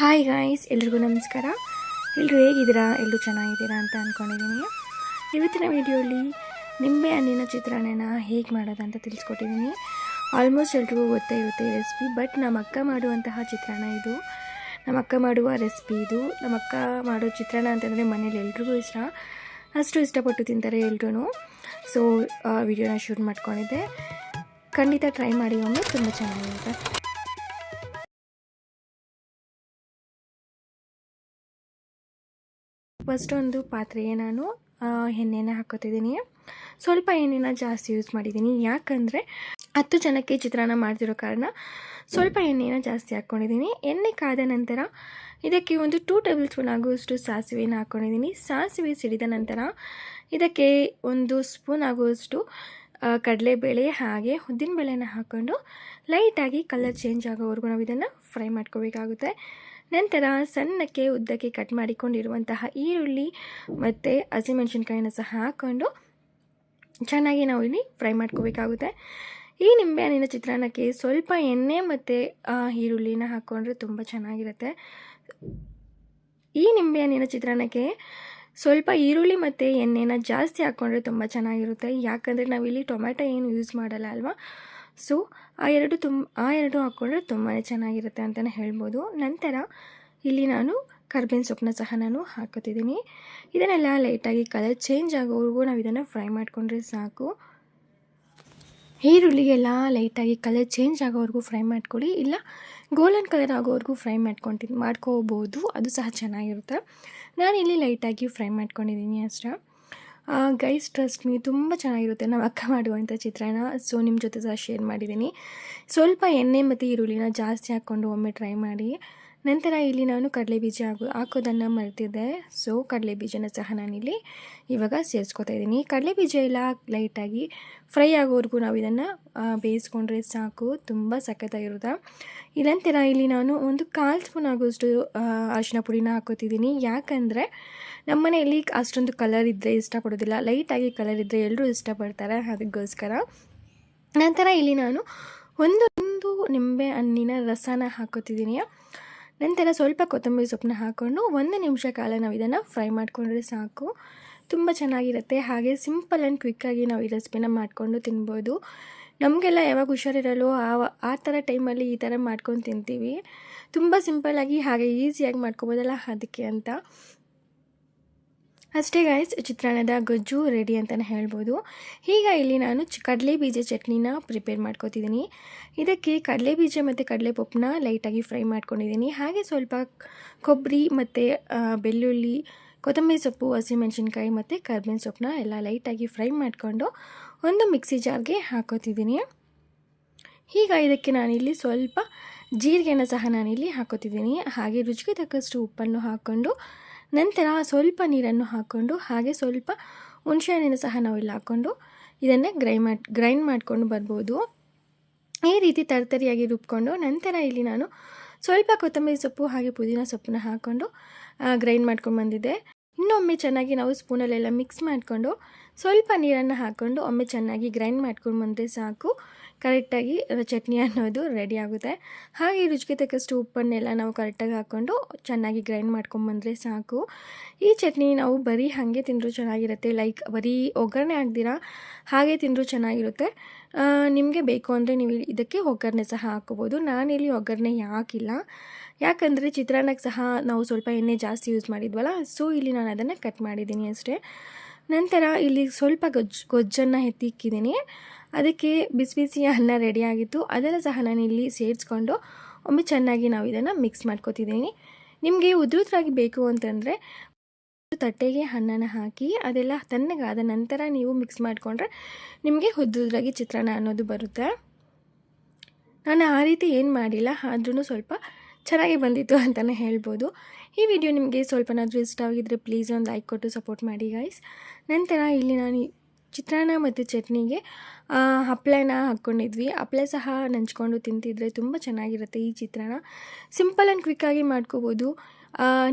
Hi guys, ಎಲ್ರಿಗೂ ನಮಸ್ಕಾರ. ಎಲ್ಲರೂ ಹೇಗಿದ್ದೀರಾ? ಎಲ್ಲರೂ ಚೆನ್ನಾಗಿದ್ದೀರಾ ಅಂತ ಅಂದ್ಕೊಂಡಿದ್ದೀನಿ. ಇವತ್ತಿನ ವಿಡಿಯೋಲಿ ನಿಂಬೆ ಹಣ್ಣಿನ ಚಿತ್ರಾನ್ನ ಹೇಗೆ ಮಾಡೋದಂತ ತಿಳಿಸ್ಕೊಟ್ಟಿದ್ದೀನಿ. ಆಲ್ಮೋಸ್ಟ್ ಎಲ್ರಿಗೂ ಗೊತ್ತೇ ಇರುತ್ತೆ ಈ ರೆಸಿಪಿ. ಬಟ್ ನಮ್ಮ ಅಕ್ಕ ಮಾಡುವಂತಹ ಚಿತ್ರಾನ್ನ ಇದು. ನಮ್ಮ ಅಕ್ಕ ಮಾಡುವ ರೆಸಿಪಿ ಇದು. ನಮ್ಮ ಅಕ್ಕ ಮಾಡೋ ಚಿತ್ರಾನ್ನ ಅಂತಂದರೆ ಮನೇಲಿ ಎಲ್ರಿಗೂ ಇಷ್ಟ, ಅಷ್ಟು ಇಷ್ಟಪಟ್ಟು ತಿಂತಾರೆ ಎಲ್ರೂ. ಸೊ ವಿಡಿಯೋನ ಶೂಟ್ ಮಾಡ್ಕೊಂಡಿದ್ದೆ. ಖಂಡಿತ ಟ್ರೈ ಮಾಡಿ ಒಮ್ಮೆ, ತುಂಬ ಚೆನ್ನಾಗಿರುತ್ತೆ. ಫಸ್ಟ್ ಒಂದು ಪಾತ್ರೆಗೆ ನಾನು ಎಣ್ಣೆನ ಹಾಕೋತಿದ್ದೀನಿ. ಸ್ವಲ್ಪ ಎಣ್ಣೆನ ಜಾಸ್ತಿ ಯೂಸ್ ಮಾಡಿದ್ದೀನಿ, ಯಾಕಂದರೆ 10 ಜನಕ್ಕೆ ಚಿತ್ರಾನ್ನ ಮಾಡ್ತಿರೋ ಕಾರಣ ಸ್ವಲ್ಪ ಎಣ್ಣೆನ ಜಾಸ್ತಿ ಹಾಕ್ಕೊಂಡಿದ್ದೀನಿ. ಎಣ್ಣೆ ಕಾದ ನಂತರ ಇದಕ್ಕೆ ಒಂದು 2 ಟೇಬಲ್ ಸ್ಪೂನ್ ಆಗುವಷ್ಟು ಸಾಸಿವೆನ ಹಾಕ್ಕೊಂಡಿದ್ದೀನಿ. ಸಾಸಿವೆ ಸಿಡಿದ ನಂತರ ಇದಕ್ಕೆ 1 ಸ್ಪೂನ್ ಆಗುವಷ್ಟು ಕಡಲೆಬೇಳೆ ಹಾಗೆ ಉದ್ದಿನಬೇಳೆನ ಹಾಕ್ಕೊಂಡು ಲೈಟಾಗಿ ಕಲರ್ ಚೇಂಜ್ ಆಗೋವರೆಗೂ ನಾವು ಇದನ್ನು ಫ್ರೈ ಮಾಡ್ಕೋಬೇಕಾಗುತ್ತೆ. ನಂತರ ಸಣ್ಣಕ್ಕೆ ಉದ್ದಕ್ಕೆ ಕಟ್ ಮಾಡಿಕೊಂಡಿರುವಂತಹ ಈರುಳ್ಳಿ ಮತ್ತು ಹಸಿಮೆಣಸಿನ್ಕಾಯಿನ ಸಹ ಹಾಕ್ಕೊಂಡು ಚೆನ್ನಾಗಿ ನಾವು ಇಲ್ಲಿ ಫ್ರೈ ಮಾಡ್ಕೋಬೇಕಾಗುತ್ತೆ. ಈ ನಿಂಬೆಹಣ್ಣಿನ ಚಿತ್ರಾನ್ನಕ್ಕೆ ಸ್ವಲ್ಪ ಎಣ್ಣೆ ಮತ್ತು ಈರುಳ್ಳಿನ ಹಾಕ್ಕೊಂಡ್ರೆ ತುಂಬ ಚೆನ್ನಾಗಿರುತ್ತೆ. ಈ ನಿಂಬೆಹಣ್ಣಿನ ಚಿತ್ರಾನ್ನಕ್ಕೆ ಸ್ವಲ್ಪ ಈರುಳ್ಳಿ ಮತ್ತು ಎಣ್ಣೆನ ಜಾಸ್ತಿ ಹಾಕ್ಕೊಂಡ್ರೆ ತುಂಬ ಚೆನ್ನಾಗಿರುತ್ತೆ, ಯಾಕಂದರೆ ನಾವಿಲ್ಲಿ ಟೊಮೆಟೊ ಏನು ಯೂಸ್ ಮಾಡಲ್ಲ ಅಲ್ವಾ. ಸೊ ಆ ಎರಡು ಹಾಕ್ಕೊಂಡ್ರೆ ತುಂಬಾ ಚೆನ್ನಾಗಿರುತ್ತೆ ಅಂತಲೇ ಹೇಳ್ಬೋದು. ನಂತರ ಇಲ್ಲಿ ನಾನು ಕರ್ಬೇವಿನ ಸೊಪ್ಪನ್ನ ಸಹ ನಾನು ಹಾಕೋತಿದ್ದೀನಿ. ಇದನ್ನೆಲ್ಲ ಲೈಟಾಗಿ ಕಲರ್ ಚೇಂಜ್ ಆಗೋವರೆಗೂ ನಾವು ಇದನ್ನು ಫ್ರೈ ಮಾಡಿಕೊಂಡ್ರೆ ಸಾಕು. ಈರುಳ್ಳಿಗೆಲ್ಲ ಲೈಟಾಗಿ ಕಲರ್ ಚೇಂಜ್ ಆಗೋವರೆಗೂ ಫ್ರೈ ಮಾಡ್ಕೊಳ್ಳಿ, ಇಲ್ಲ ಗೋಲ್ಡನ್ ಕಲರ್ ಆಗೋವರೆಗೂ ಫ್ರೈ ಮಾಡ್ಕೋಬೋದು, ಅದು ಸಹ ಚೆನ್ನಾಗಿರುತ್ತೆ. ನಾನಿಲ್ಲಿ ಲೈಟಾಗಿ ಫ್ರೈ ಮಾಡ್ಕೊಂಡಿದ್ದೀನಿ ಅಷ್ಟೇ. ಗೈಸ್, ಟ್ರಸ್ಟ್ ಮೀ, ತುಂಬ ಚೆನ್ನಾಗಿರುತ್ತೆ ನಮ್ಮ ಅಕ್ಕ ಮಾಡುವಂಥ ಚಿತ್ರಾನ್ನ. ಸೊ ನಿಮ್ಮ ಜೊತೆ ಸಹ ಶೇರ್ ಮಾಡಿದ್ದೀನಿ. ಸ್ವಲ್ಪ ಎಣ್ಣೆ ಮತ್ತು ಈರುಳ್ಳಿನ ಜಾಸ್ತಿ ಹಾಕ್ಕೊಂಡು ಒಮ್ಮೆ ಟ್ರೈ ಮಾಡಿ. ನಂತರ ಇಲ್ಲಿ ನಾನು ಕಡಲೆಬೀಜ ಹಾಕೋದನ್ನು ಮರೆತಿದ್ದೆ. ಸೊ ಕಡಲೆಬೀಜನ ಸಹ ನಾನಿಲ್ಲಿ ಇವಾಗ ಸೇರಿಸ್ಕೊತಾ ಇದ್ದೀನಿ. ಕಡಲೆಬೀಜ ಎಲ್ಲ ಲೈಟಾಗಿ ಫ್ರೈ ಆಗೋವರೆಗೂ ನಾವು ಇದನ್ನು ಬೇಯಿಸ್ಕೊಂಡ್ರೆ ಸಾಕು, ತುಂಬ ಸಖತ್ತಾಗಿರುತ್ತೆ. ನಂತರ ಇಲ್ಲಿ ನಾನು ಒಂದು 1/4 ಸ್ಪೂನ್ ಆಗೋಷ್ಟು ಅರಿಶಿನ ಪುಡಿನ ಹಾಕೋತಿದ್ದೀನಿ, ಯಾಕಂದರೆ ನಮ್ಮ ಮನೆಯಲ್ಲಿ ಅಷ್ಟೊಂದು ಕಲರ್ ಇದ್ದರೆ ಇಷ್ಟಪಡೋದಿಲ್ಲ, ಲೈಟಾಗಿ ಕಲರ್ ಇದ್ದರೆ ಎಲ್ಲರೂ ಇಷ್ಟಪಡ್ತಾರೆ, ಅದಕ್ಕೋಸ್ಕರ. ನಂತರ ಇಲ್ಲಿ ನಾನು ಒಂದು ನಿಂಬೆ ಹಣ್ಣಿನ ರಸನ ಹಾಕೋತಿದ್ದೀನಿ. ನಂತರ ಸ್ವಲ್ಪ ಕೊತ್ತಂಬರಿ ಸೊಪ್ಪನ್ನ ಹಾಕ್ಕೊಂಡು 1 ನಿಮಿಷ ಕಾಲ ನಾವು ಇದನ್ನು ಫ್ರೈ ಮಾಡಿಕೊಂಡ್ರೆ ಸಾಕು, ತುಂಬ ಚೆನ್ನಾಗಿರುತ್ತೆ. ಹಾಗೆ ಸಿಂಪಲ್ ಆ್ಯಂಡ್ ಕ್ವಿಕ್ಕಾಗಿ ನಾವು ಈ ರೆಸಿಪಿನ ಮಾಡಿಕೊಂಡು ತಿನ್ಬೋದು. ನಮಗೆಲ್ಲ ಯಾವಾಗ ಹುಷಾರಿರಲ್ಲೋ ಆ ಥರ ಟೈಮಲ್ಲಿ ಈ ಥರ ಮಾಡ್ಕೊಂಡು ತಿಂತೀವಿ. ತುಂಬ ಸಿಂಪಲ್ಲಾಗಿ ಹಾಗೆ ಈಸಿಯಾಗಿ ಮಾಡ್ಕೊಬೋದಲ್ಲ, ಅದಕ್ಕೆ ಅಂತ. ಅಷ್ಟೇ ಗಾಯ್ಸ್, ಚಿತ್ರಾನ್ನದ ಗೊಜ್ಜು ರೆಡಿ ಅಂತಲೇ ಹೇಳ್ಬೋದು. ಈಗ ಇಲ್ಲಿ ನಾನು ಕಡಲೆಬೀಜ ಚಟ್ನಿನ ಪ್ರಿಪೇರ್ ಮಾಡ್ಕೊತಿದ್ದೀನಿ. ಇದಕ್ಕೆ ಕಡಲೆಬೀಜ ಮತ್ತು ಕಡಲೆಪಪ್ಪನ್ನ ಲೈಟಾಗಿ ಫ್ರೈ ಮಾಡ್ಕೊಂಡಿದ್ದೀನಿ. ಹಾಗೆ ಸ್ವಲ್ಪ ಕೊಬ್ಬರಿ ಮತ್ತು ಬೆಳ್ಳುಳ್ಳಿ, ಕೊತ್ತಂಬರಿ ಸೊಪ್ಪು, ಹಸಿಮೆಣಸಿನ್ಕಾಯಿ ಮತ್ತು ಕರ್ಬೇವಿನ ಸೊಪ್ಪನ್ನ ಎಲ್ಲ ಲೈಟಾಗಿ ಫ್ರೈ ಮಾಡಿಕೊಂಡು ಒಂದು ಮಿಕ್ಸಿ ಜಾರ್ಗೆ ಹಾಕೋತಿದ್ದೀನಿ. ಈಗ ಇದಕ್ಕೆ ನಾನಿಲ್ಲಿ ಸ್ವಲ್ಪ ಜೀರಿಗೆನ ಸಹ ನಾನಿಲ್ಲಿ ಹಾಕೋತಿದ್ದೀನಿ. ಹಾಗೆ ರುಚಿಗೆ ತಕ್ಕಷ್ಟು ಉಪ್ಪನ್ನು ಹಾಕ್ಕೊಂಡು ನಂತರ ಸ್ವಲ್ಪ ನೀರನ್ನು ಹಾಕ್ಕೊಂಡು ಹಾಗೆ ಸ್ವಲ್ಪ ಹುಣಸೆಹಣ್ಣನ್ನು ಸಹ ನಾವಿಲ್ಲಿ ಹಾಕ್ಕೊಂಡು ಇದನ್ನು ಗ್ರೈಂಡ್ ಮಾಡಿಕೊಂಡು ಬರ್ಬೋದು. ಈ ರೀತಿ ತರಿಯಾಗಿ ರುಬ್ಕೊಂಡು ನಂತರ ಇಲ್ಲಿ ನಾನು ಸ್ವಲ್ಪ ಕೊತ್ತಂಬರಿ ಸೊಪ್ಪು ಹಾಗೆ ಪುದೀನ ಸೊಪ್ಪನ್ನ ಹಾಕ್ಕೊಂಡು ಗ್ರೈಂಡ್ ಮಾಡ್ಕೊಂಡು ಬಂದಿದ್ದೆ. ಇನ್ನೊಮ್ಮೆ ಚೆನ್ನಾಗಿ ನಾವು ಸ್ಪೂನಲ್ಲೆಲ್ಲ ಮಿಕ್ಸ್ ಮಾಡಿಕೊಂಡು ಸ್ವಲ್ಪ ನೀರನ್ನು ಹಾಕ್ಕೊಂಡು ಒಮ್ಮೆ ಚೆನ್ನಾಗಿ ಗ್ರೈಂಡ್ ಮಾಡ್ಕೊಂಡು ಬಂದರೆ ಸಾಕು, ಕರೆಕ್ಟಾಗಿ ಚಟ್ನಿ ಅನ್ನೋದು ರೆಡಿ ಆಗುತ್ತೆ. ಹಾಗೆ ರುಚಿಗೆ ತಕ್ಕಷ್ಟು ಉಪ್ಪನ್ನೆಲ್ಲ ನಾವು ಕರೆಕ್ಟಾಗಿ ಹಾಕ್ಕೊಂಡು ಚೆನ್ನಾಗಿ ಗ್ರೈಂಡ್ ಮಾಡ್ಕೊಂಬಂದರೆ ಸಾಕು. ಈ ಚಟ್ನಿ ನಾವು ಬರೀ ಹಾಗೆ ತಿಂದರೂ ಚೆನ್ನಾಗಿರುತ್ತೆ, ಲೈಕ್ ಬರೀ ಒಗ್ಗರಣೆ ಹಾಕ್ದಿರಾ ಹಾಗೆ ತಿಂದರೂ ಚೆನ್ನಾಗಿರುತ್ತೆ. ನಿಮಗೆ ಬೇಕು ಅಂದರೆ ನೀವು ಇದಕ್ಕೆ ಒಗ್ಗರಣೆ ಸಹ ಹಾಕ್ಕೋಬೋದು. ನಾನಿಲ್ಲಿ ಒಗ್ಗರಣೆ ಹಾಕಿಲ್ಲ, ಯಾಕಂದರೆ ಚಿತ್ರಾನ್ನಕ್ಕೆ ಸಹ ನಾವು ಸ್ವಲ್ಪ ಎಣ್ಣೆ ಜಾಸ್ತಿ ಯೂಸ್ ಮಾಡಿದ್ವಲ್ಲ. ಸೊ ಇಲ್ಲಿ ನಾನು ಅದನ್ನು ಕಟ್ ಮಾಡಿದ್ದೀನಿ ಅಷ್ಟೇ. ನಂತರ ಇಲ್ಲಿ ಸ್ವಲ್ಪ ಗೊಜ್ಜನ್ನು ಎತ್ತಿಕ್ಕಿದ್ದೀನಿ. ಅದಕ್ಕೆ ಬಿಸಿ ಬಿಸಿ ಅನ್ನ ರೆಡಿಯಾಗಿತ್ತು, ಅದನ್ನು ಸಹ ನಾನು ಇಲ್ಲಿ ಸೇರಿಸ್ಕೊಂಡು ಒಮ್ಮೆ ಚೆನ್ನಾಗಿ ನಾವು ಇದನ್ನು ಮಿಕ್ಸ್ ಮಾಡ್ಕೊತಿದ್ದೀನಿ. ನಿಮಗೆ ಉದ್ರುದ್ರಾಗಿ ಬೇಕು ಅಂತಂದರೆ ತಟ್ಟೆಗೆ ಅನ್ನನ ಹಾಕಿ ಅದೆಲ್ಲ ತಣ್ಣಗಾದ ನಂತರ ನೀವು ಮಿಕ್ಸ್ ಮಾಡಿಕೊಂಡ್ರೆ ನಿಮಗೆ ಉದ್ರುದ್ರಾಗಿ ಚಿತ್ರಾನ್ನ ಅನ್ನೋದು ಬರುತ್ತೆ. ನಾನು ಆ ರೀತಿ ಏನು ಮಾಡಿಲ್ಲ, ಆದ್ರೂ ಸ್ವಲ್ಪ ಚೆನ್ನಾಗಿ ಬಂದಿತ್ತು ಅಂತಲೇ ಹೇಳ್ಬೋದು. ಈ ವಿಡಿಯೋ ನಿಮಗೆ ಸ್ವಲ್ಪನಾದರೂ ಇಷ್ಟ ಆಗಿದ್ದರೆ ಪ್ಲೀಸ್ ಒಂದು ಲೈಕ್ ಕೊಟ್ಟು ಸಪೋರ್ಟ್ ಮಾಡಿ ಗಾಯ್ಸ್. ನಂತರ ಇಲ್ಲಿ ನಾನು ಚಿತ್ರಾನ್ನ ಮತ್ತು ಚಟ್ನಿಗೆ ಹಪ್ಪಳನ ಹಾಕ್ಕೊಂಡಿದ್ವಿ. ಹಪ್ಪಳ ಸಹ ನಂಚ್ಕೊಂಡು ತಿಂತಿದ್ರೆ ತುಂಬ ಚೆನ್ನಾಗಿರುತ್ತೆ ಈ ಚಿತ್ರಾನ್ನ. ಸಿಂಪಲ್ ಆ್ಯಂಡ್ ಕ್ವಿಕ್ಕಾಗಿ ಮಾಡ್ಕೋಬೋದು,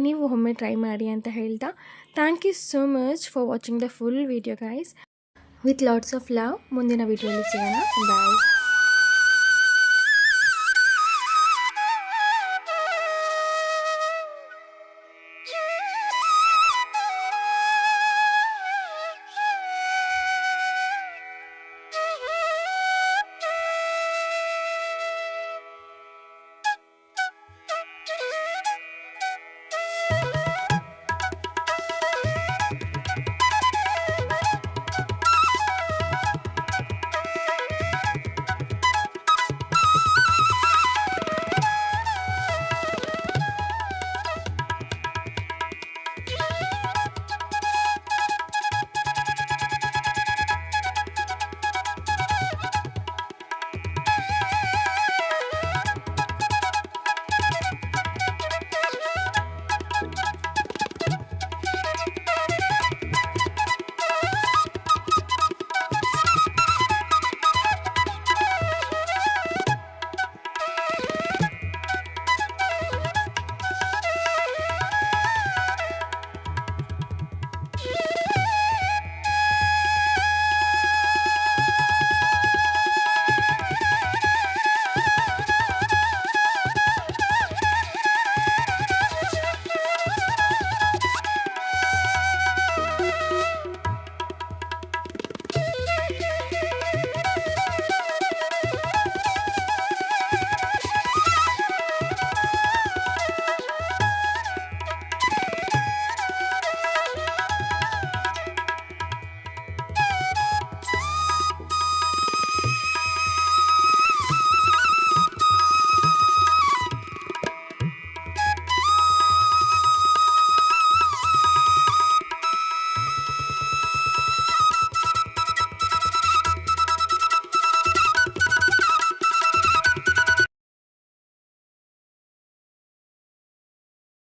ನೀವು ಒಮ್ಮೆ ಟ್ರೈ ಮಾಡಿ ಅಂತ ಹೇಳ್ತಾ thank you so much for watching the full video guys. With lots of love. ಮುಂದಿನ ವಿಡಿಯೋಲಿ ಸಿಗೋಣ. ಬಾಯ್.